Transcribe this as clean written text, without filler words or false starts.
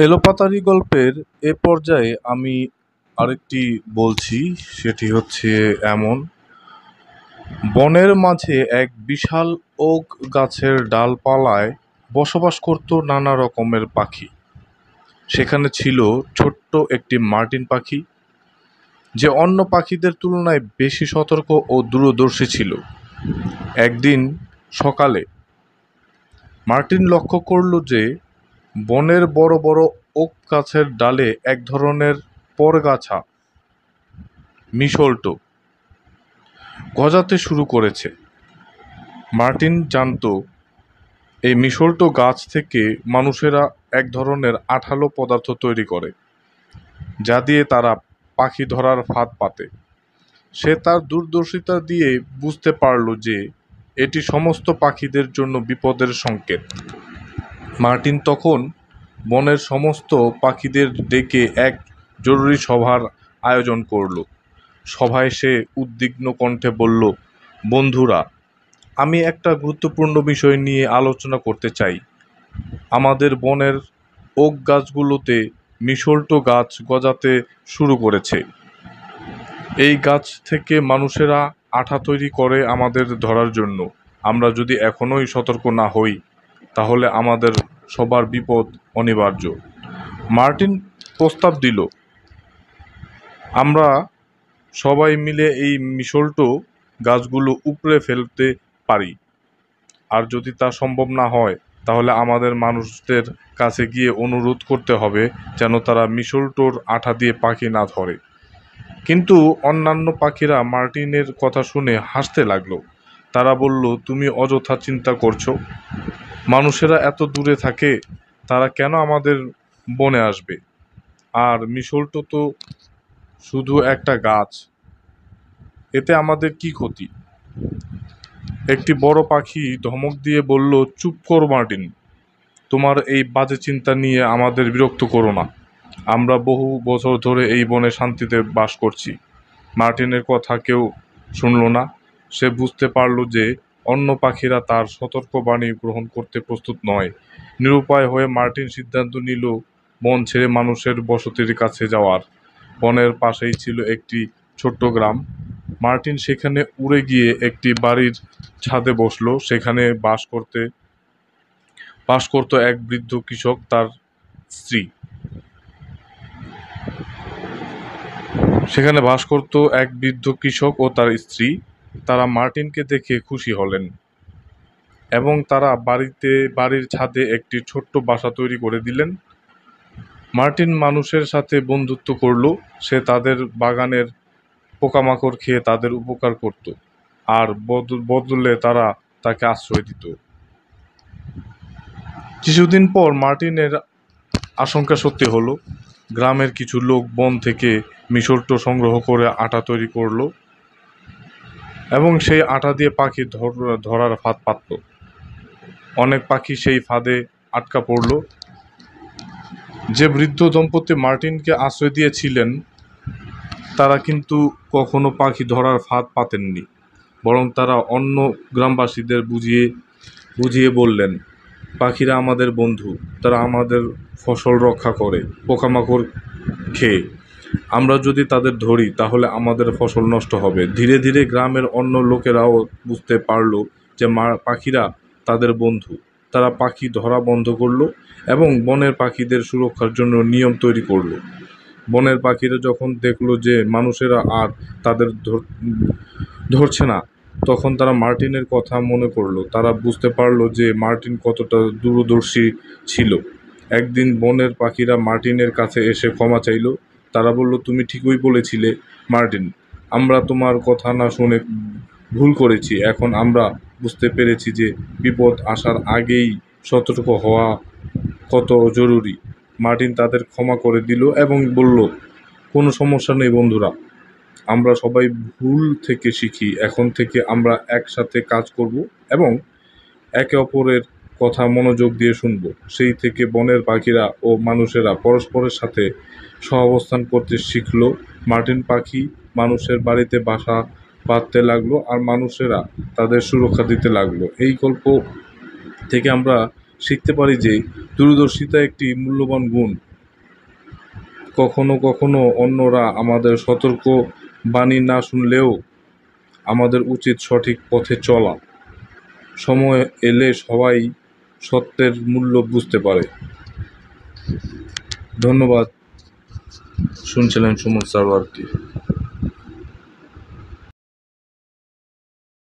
এলোপাতাড়ি গল্পের এ পর্যায়ে আমি আরেকটি বলছি। সেটি হচ্ছে এমন: বনের মাঝে এক বিশাল ওক গাছের ডালপালায় বসবাস করত নানা রকমের পাখি। সেখানে ছিল ছোট্ট একটি মার্টিন পাখি, যে অন্য পাখিদের তুলনায় বেশি সতর্ক ও দূরদর্শী ছিল। একদিন সকালে মার্টিন লক্ষ্য করল যে বনের বড় বড় ওক গাছের ডালে এক ধরনের পরগাছা মিশল্টো গজাতে শুরু করেছে। মার্টিন জানত এই মিশল্টো গাছ থেকে মানুষেরা এক ধরনের আঠালো পদার্থ তৈরি করে, যা দিয়ে তারা পাখি ধরার ফাঁদ পাতে। সে তার দূরদর্শিতা দিয়ে বুঝতে পারল যে এটি সমস্ত পাখিদের জন্য বিপদের সংকেত। মার্টিন তখন বনের সমস্ত পাখিদের ডেকে এক জরুরি সভার আয়োজন করল। সভায় সে উদ্বিগ্ন কণ্ঠে বলল, বন্ধুরা, আমি একটা গুরুত্বপূর্ণ বিষয় নিয়ে আলোচনা করতে চাই। আমাদের বনের ওক গাছগুলোতে মিশল্টো গাছ গজাতে শুরু করেছে। এই গাছ থেকে মানুষেরা আঠা তৈরি করে আমাদের ধরার জন্য। আমরা যদি এখনোই সতর্ক না হই, তাহলে আমাদের সবার বিপদ অনিবার্য। মার্টিন প্রস্তাব দিল, আমরা সবাই মিলে এই মিশল্টো গাছগুলো উপড়ে ফেলতে পারি। আর যদি তা সম্ভব না হয়, তাহলে আমাদের মানুষদের কাছে গিয়ে অনুরোধ করতে হবে যেন তারা মিশল্টোর আঠা দিয়ে পাখি না ধরে। কিন্তু অন্যান্য পাখিরা মার্টিনের কথা শুনে হাসতে লাগলো। তারা বলল, তুমি অযথা চিন্তা করছো। মানুষেরা এত দূরে থাকে, তারা কেন আমাদের বনে আসবে? আর মিশল্টো তো শুধু একটা গাছ, এতে আমাদের কি ক্ষতি? একটি বড় পাখি ধমক দিয়ে বলল, চুপ করো মার্টিন, তোমার এই বাজে চিন্তা নিয়ে আমাদের বিরক্ত করো না। আমরা বহু বছর ধরে এই বনে শান্তিতে বাস করছি। মার্টিনের কথা কেউ শুনল না। সে বুঝতে পারল যে অন্য পাখিরা তার সতর্কবাণী গ্রহণ করতে প্রস্তুত নয়। নিরুপায় হয়ে মার্টিন সিদ্ধান্ত নিল বন ছেড়ে মানুষের বসতির কাছে যাওয়ার। বনের পাশেই ছিল একটি ছোট্ট গ্রাম। মার্টিন সেখানে উড়ে গিয়ে একটি বাড়ির ছাদে বসল। সেখানে বাস করত এক বৃদ্ধ কৃষক তার স্ত্রী। সেখানে বাস করত এক বৃদ্ধ কৃষক ও তার স্ত্রী। তারা মার্টিনকে দেখে খুশি হলেন এবং তারা বাড়ির ছাদে একটি ছোট্ট বাসা তৈরি করে দিলেন। মার্টিন মানুষের সাথে বন্ধুত্ব করল। সে তাদের বাগানের পোকামাকড় খেয়ে তাদের উপকার করত, আর বদলে তারা তাকে আশ্রয় দিত। কিছুদিন পর মার্টিনের আশঙ্কা সত্যি হলো। গ্রামের কিছু লোক বন থেকে মিশল্টো সংগ্রহ করে আটা তৈরি করলো এবং সেই আটা দিয়ে পাখি ধরার ফাঁদ পাতল। অনেক পাখি সেই ফাঁদে আটকা পড়ল। যে বৃদ্ধ দম্পতি মার্টিনকে আশ্রয় দিয়েছিলেন, তারা কিন্তু কখনো পাখি ধরার ফাঁদ পাতেননি। বরং তারা অন্য গ্রামবাসীদের বুঝিয়ে বললেন, পাখিরা আমাদের বন্ধু, তারা আমাদের ফসল রক্ষা করে পোকামাকড় খেয়ে। আমরা যদি তাদের ধরি, তাহলে আমাদের ফসল নষ্ট হবে। ধীরে ধীরে গ্রামের অন্য লোকেরাও বুঝতে পারল যে পাখিরা তাদের বন্ধু। তারা পাখি ধরা বন্ধ করলো এবং বনের পাখিদের সুরক্ষার জন্য নিয়ম তৈরি করলো। বনের পাখিরা যখন দেখলো যে মানুষেরা আর তাদের ধরছে না, তখন তারা মার্টিনের কথা মনে করলো। তারা বুঝতে পারলো যে মার্টিন কতটা দূরদর্শী ছিল। একদিন বনের পাখিরা মার্টিনের কাছে এসে ক্ষমা চাইল। তারা বলল, তুমি ঠিকই বলেছিলে মার্টিন, আমরা তোমার কথা না শুনে ভুল করেছি। এখন আমরা বুঝতে পেরেছি যে বিপদ আসার আগেই সতর্ক হওয়া কত জরুরি। মার্টিন তাদের ক্ষমা করে দিল এবং বলল, কোনো সমস্যা নেই বন্ধুরা, আমরা সবাই ভুল থেকে শিখি। এখন থেকে আমরা একসাথে কাজ করব এবং একে অপরের কথা মনোযোগ দিয়ে শুনব। সেই থেকে বনের পাখিরা ও মানুষেরা পরস্পরের সাথে সহাবস্থান করতে শিখল। মার্টিন পাখি মানুষের বাড়িতে বাসা বাঁধতে লাগলো আর মানুষেরা তাদের সুরক্ষা দিতে লাগলো। এই গল্প থেকে আমরা শিখতে পারি যে দূরদর্শিতা একটি মূল্যবান গুণ। কখনো কখনো অন্যরা আমাদের সতর্ক বাণী না শুনলেও আমাদের উচিত সঠিক পথে চলা। সময় এলে সবাই সত্যের মূল্য বুঝতে পারে। ধন্যবাদ। শুনছিলেন সুমন সারওয়ারকে।